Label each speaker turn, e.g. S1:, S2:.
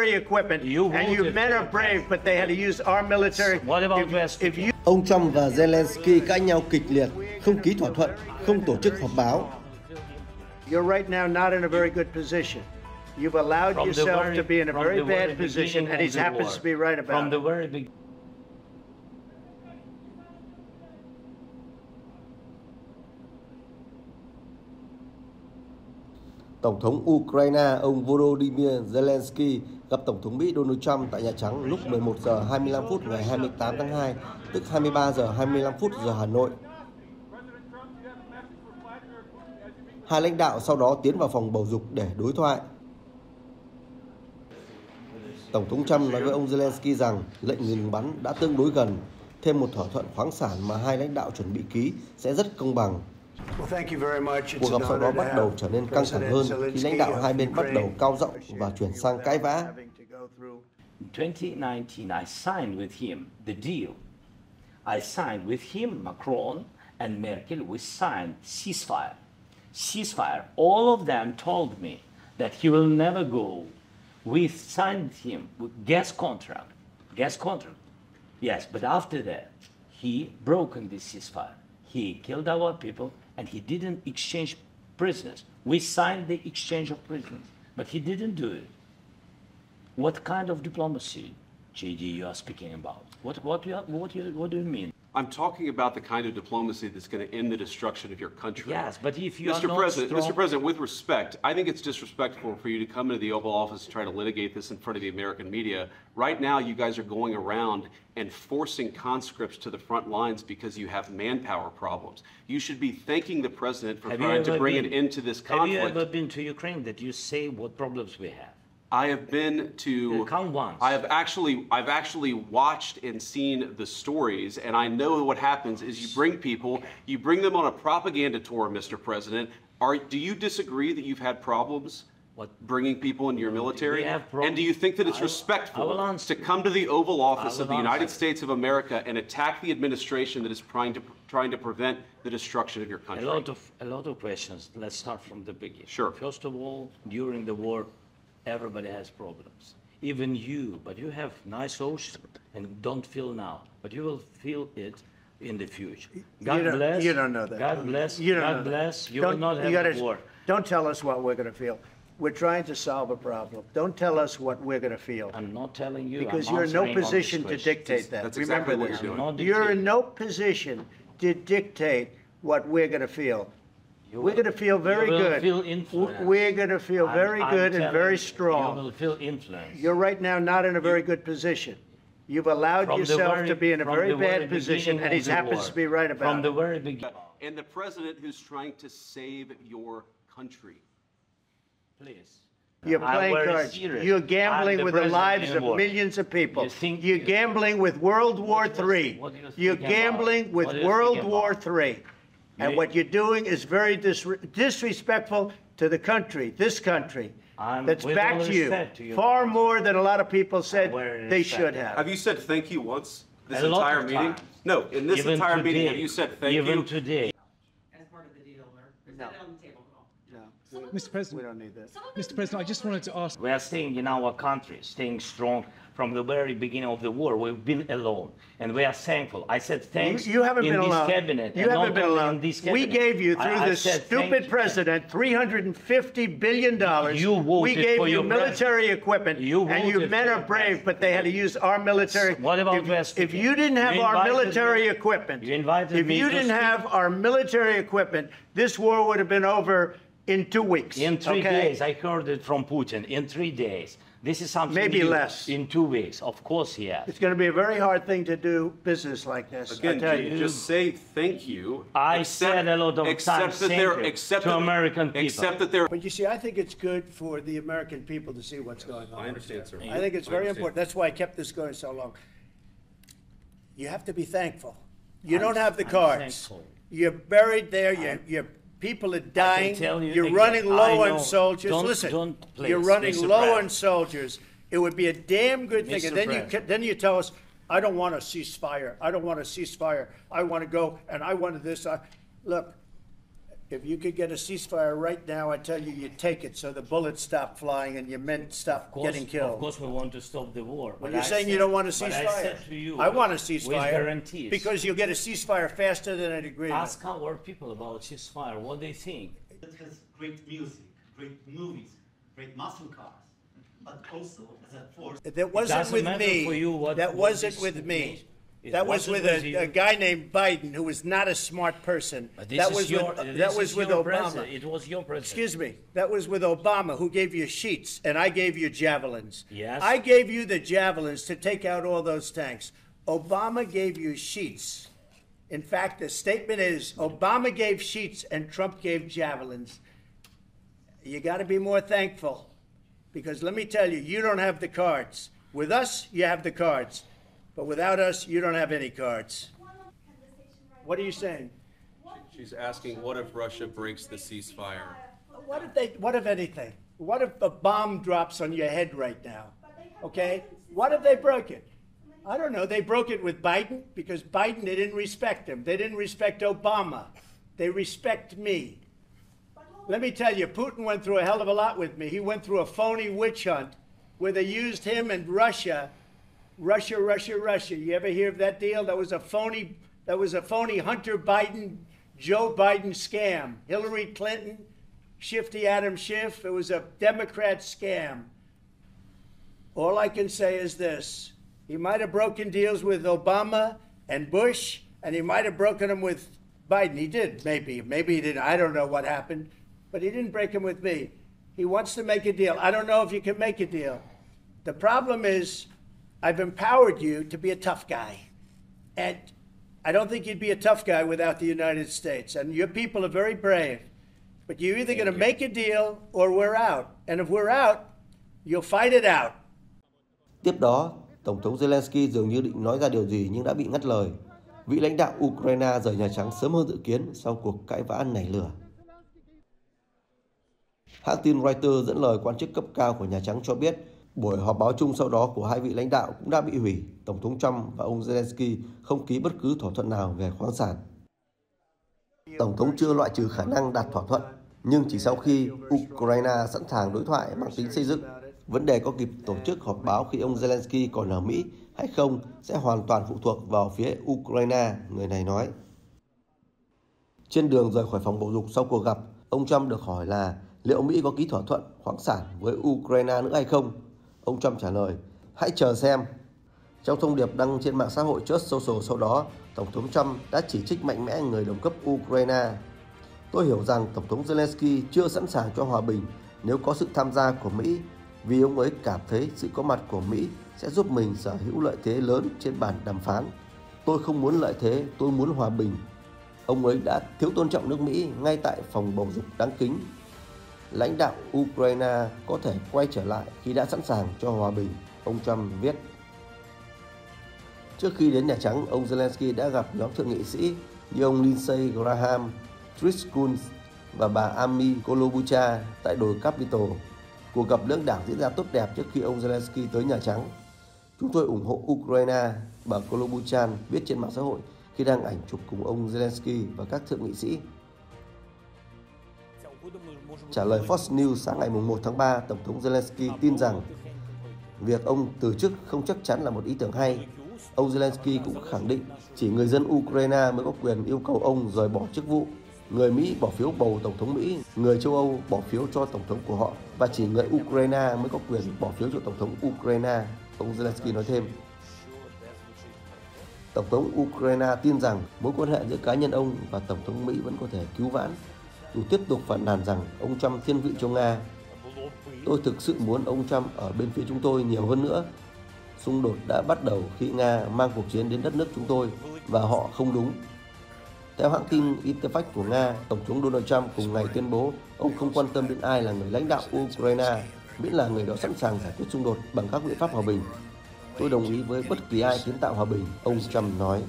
S1: equipment, and you men are brave, but they had to use our military.
S2: What about West?
S3: Ông Trump và Zelensky cãi nhau kịch liệt, không ký thỏa thuận, không tổ chức họp báo.
S1: You're right now not in a very good position. You've allowed yourself to be in a very bad position, and he happens to be right about it.
S3: Tổng thống Ukraine ông Volodymyr Zelensky gặp Tổng thống Mỹ Donald Trump tại Nhà Trắng lúc 11 giờ 25 phút ngày 28 tháng 2, tức 23 giờ 25 phút giờ Hà Nội. Hai lãnh đạo sau đó tiến vào phòng bầu dục để đối thoại. Tổng thống Trump nói với ông Zelensky rằng lệnh ngừng bắn đã tương đối gần, thêm một thỏa thuận khoáng sản mà hai lãnh đạo chuẩn bị ký sẽ rất công bằng. Cuộc gặp sau đó bắt đầu trở nên căng thẳng hơn khi lãnh đạo hai bên bắt đầu cao giọng và chuyển sang cãi vã.
S2: In 2019, I signed with him the deal. I signed with him, Macron and Merkel, we signed ceasefire. Ceasefire. All of them told me that he will never go. We signed him with gas contract. Gas contract. Yes, but after that, he broken this ceasefire. He killed our people, and he didn't exchange prisoners. We signed the exchange of prisoners, but he didn't do it. What kind of diplomacy, JD, you are speaking about? What do you mean?
S4: I'm talking about the kind of diplomacy that's going to end the destruction of your country.
S2: Yes, but if you are
S4: Mr.
S2: not
S4: President,
S2: strong...
S4: Mr. President, with respect, I think it's disrespectful for you to come into the Oval Office and try to litigate this in front of the American media. Right now, you guys are going around and forcing conscripts to the front lines because you have manpower problems. You should be thanking the President for trying to bring an end to this conflict.
S2: Have you ever been to Ukraine that you say what problems we have?
S4: I have been to.
S2: Count once.
S4: I've actually watched and seen the stories, and I know what happens is you bring them on a propaganda tour, Mr. President. Do you disagree that you've had problems bringing people into your military? And do you think that it's respectful to come to the Oval Office of the United States of America and attack the administration that is trying to prevent the destruction of your country?
S2: A lot of questions. Let's start from the beginning.
S4: Sure.
S2: First of all, during the war, everybody has problems, even you, but you have nice ocean and don't feel now, but you will feel it in the future. God bless.
S1: You don't know that.
S2: God bless.
S1: You don't
S2: God
S1: know
S2: bless.
S1: That.
S2: You will not have war.
S1: Don't tell us what we're going to feel. We're trying to solve a problem. Don't tell us what we're going to feel.
S2: I'm not telling you.
S1: Because you're in no position to dictate that.
S4: That's
S1: Remember
S4: exactly what
S1: this.
S4: you're doing.
S1: You're in no position to dictate what we're going to feel. We're going to feel very good. We're going to feel very good and very strong.
S2: You will feel influence.
S1: You're right now not in a very good position. You've allowed yourself to be in a very bad position, and he happens to be right about it.
S2: From the very beginning.
S4: And the president who's trying to save your country.
S2: Please.
S1: You're playing cards. You're gambling with the lives of millions of people. You're gambling with World War III. You're gambling with World War III. And what you're doing is very disrespectful to the country, this country, that's backed you far more than a lot of people said they should have.
S4: Have you said thank you once this entire meeting? No, in this entire meeting, have you said thank you?
S2: Even today.
S5: As part of the deal, or is that on the table at all?
S1: No.
S6: Mr. President,
S1: We don't need that.
S6: Mr. President, I just wanted to ask.
S2: We are staying in our country, staying strong from the very beginning of the war. We've been alone, and we are thankful. I said thanks.
S1: You haven't been alone.
S2: Cabinet,
S1: you haven't been alone. We gave you through this stupid president $350 billion. We gave you military equipment, and you men are brave, but they had to use our military.
S2: What about West?
S1: If you didn't have our military equipment, if you didn't have our military equipment, this war would have been over in 2 weeks.
S2: In 3 days, I heard it from Putin. In 3 days. This is something
S1: maybe less.
S2: In 2 weeks, of course, yes.
S1: It's going to be a very hard thing to do business like this.
S4: Again, just say thank you.
S2: I said a lot of times to American people.
S4: Except that they're.
S1: But you see, I think it's good for the American people to see what's going on.
S4: I understand, sir.
S1: I think it's very important. That's why I kept this going so long. You have to be thankful. You don't have the cards. You're buried there. You're people are dying. You're running low on soldiers. Listen, you're running low on soldiers. It would be a damn good thing. And then you tell us, I don't want a ceasefire. I don't want a ceasefire. I want to go and I wanted this. Look, If you could get a ceasefire right now, I tell you, you take it so the bullets stop flying and your men stop getting killed.
S2: Of course, we want to stop the war.
S1: But you're saying you don't want a ceasefire.
S2: But I said to you,
S1: I want a ceasefire.
S2: with guarantees.
S1: Because you'll get a ceasefire faster than an agreement.
S2: Ask our people about ceasefire, what they think.
S6: It has great music, great movies, great muscle cars, but also as a force.
S1: That wasn't with me. That wasn't with me. That was with a guy named Biden, who was not a smart person. That was with Obama.
S2: It was your president.
S1: Excuse me. That was with Obama, who gave you sheets, and I gave you javelins.
S2: Yes.
S1: I gave you the javelins to take out all those tanks. Obama gave you sheets. In fact, the statement is Obama gave sheets and Trump gave javelins. You got to be more thankful, because let me tell you, you don't have the cards. With us, you have the cards. But without us, you don't have any cards. What are you saying?
S4: She's asking, what if Russia breaks the ceasefire?
S1: What if anything? What if a bomb drops on your head right now? Okay? What if they broke it? I don't know. They broke it with Biden because Biden, they didn't respect him. They didn't respect Obama. They respect me. Let me tell you, Putin went through a hell of a lot with me. He went through a phony witch hunt where they used him and Russia. Russia. You ever hear of that deal? That was a phony Hunter Biden, Joe Biden scam. Hillary Clinton, Shifty Adam Schiff. It was a Democrat scam. All I can say is this. He might have broken deals with Obama and Bush, and he might have broken them with Biden. He did, maybe. Maybe he didn't. I don't know what happened. But he didn't break them with me. He wants to make a deal. I don't know if you can make a deal. The problem is, I've empowered you to be a tough guy. And I don't think you'd be a tough guy without the United States. And your people are very brave. But you're either going to make a deal or we're out. And if we're out, you'll fight it out.
S3: Tiếp đó, Tổng thống Zelensky dường như định nói ra điều gì nhưng đã bị ngắt lời. Vị lãnh đạo Ukraine rời Nhà Trắng sớm hơn dự kiến sau cuộc cãi vã nảy lửa. Hãng tin Reuters dẫn lời quan chức cấp cao của Nhà Trắng cho biết buổi họp báo chung sau đó của hai vị lãnh đạo cũng đã bị hủy. Tổng thống Trump và ông Zelensky không ký bất cứ thỏa thuận nào về khoáng sản. Tổng thống chưa loại trừ khả năng đạt thỏa thuận, nhưng chỉ sau khi Ukraine sẵn sàng đối thoại mang tính xây dựng, vấn đề có kịp tổ chức họp báo khi ông Zelensky còn ở Mỹ hay không sẽ hoàn toàn phụ thuộc vào phía Ukraine, người này nói. Trên đường rời khỏi phòng bầu dục sau cuộc gặp, ông Trump được hỏi là liệu Mỹ có ký thỏa thuận khoáng sản với Ukraine nữa hay không? Ông Trump trả lời, hãy chờ xem. Trong thông điệp đăng trên mạng xã hội Truth Social sau đó, Tổng thống Trump đã chỉ trích mạnh mẽ người đồng cấp Ukraine. Tôi hiểu rằng Tổng thống Zelensky chưa sẵn sàng cho hòa bình nếu có sự tham gia của Mỹ, vì ông ấy cảm thấy sự có mặt của Mỹ sẽ giúp mình sở hữu lợi thế lớn trên bàn đàm phán. Tôi không muốn lợi thế, tôi muốn hòa bình. Ông ấy đã thiếu tôn trọng nước Mỹ ngay tại phòng bầu dục đáng kính. Lãnh đạo Ukraine có thể quay trở lại khi đã sẵn sàng cho hòa bình, ông Trump viết. Trước khi đến Nhà Trắng, ông Zelensky đã gặp nhóm thượng nghị sĩ như ông Lindsey Graham, Chris Coons và bà Amy Klobuchar tại đồi Capitol. Cuộc gặp lưỡng đảng diễn ra tốt đẹp trước khi ông Zelensky tới Nhà Trắng. Chúng tôi ủng hộ Ukraine, bà Klobuchar viết trên mạng xã hội khi đăng ảnh chụp cùng ông Zelensky và các thượng nghị sĩ. Trả lời Fox News sáng ngày 1 tháng 3, Tổng thống Zelensky tin rằng việc ông từ chức không chắc chắn là một ý tưởng hay. Ông Zelensky cũng khẳng định chỉ người dân Ukraine mới có quyền yêu cầu ông rời bỏ chức vụ. Người Mỹ bỏ phiếu bầu Tổng thống Mỹ, người châu Âu bỏ phiếu cho Tổng thống của họ và chỉ người Ukraine mới có quyền bỏ phiếu cho Tổng thống Ukraine, ông Zelensky nói thêm. Tổng thống Ukraine tin rằng mối quan hệ giữa cá nhân ông và Tổng thống Mỹ vẫn có thể cứu vãn, dù tiếp tục phàn nàn rằng ông Trump thiên vị cho Nga. Tôi thực sự muốn ông Trump ở bên phía chúng tôi nhiều hơn nữa. Xung đột đã bắt đầu khi Nga mang cuộc chiến đến đất nước chúng tôi và họ không đúng. Theo hãng tin Infraction của Nga, Tổng thống Donald Trump cùng ngày tuyên bố ông không quan tâm đến ai là người lãnh đạo Ukraine, miễn là người đó sẵn sàng giải quyết xung đột bằng các biện pháp hòa bình. Tôi đồng ý với bất kỳ ai kiến tạo hòa bình, ông Trump nói.